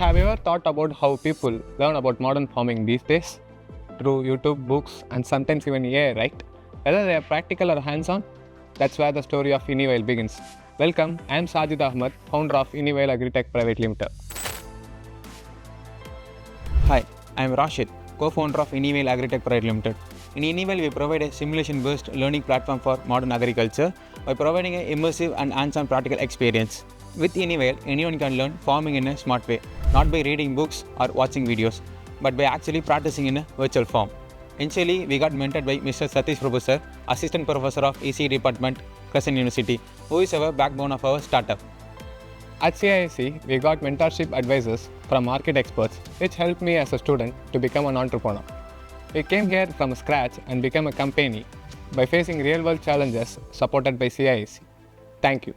Have you ever thought about how people learn about modern farming these days? Through YouTube, books, and sometimes even AI, right? Whether they are practical or hands-on, that's where the story of Inivayal begins. Welcome, I am Sajid Ahmed, founder of Inivayal AgriTech Private Limited. Hi, I am Rashid, co-founder of Inivayal AgriTech Private Limited. In Inivayal, we provide a simulation-based learning platform for modern agriculture by providing an immersive and hands-on practical experience. With Inivayal, anyone can learn farming in a smart way, not by reading books or watching videos, but by actually practicing in a virtual form. Initially, we got mentored by Mr. Satish Prabhu sir, Assistant Professor of EC Department, Crescent University, who is our backbone of our startup. At CIIC, we got mentorship advisors from market experts, which helped me as a student to become an entrepreneur. We came here from scratch and became a company by facing real-world challenges supported by CIIC. Thank you.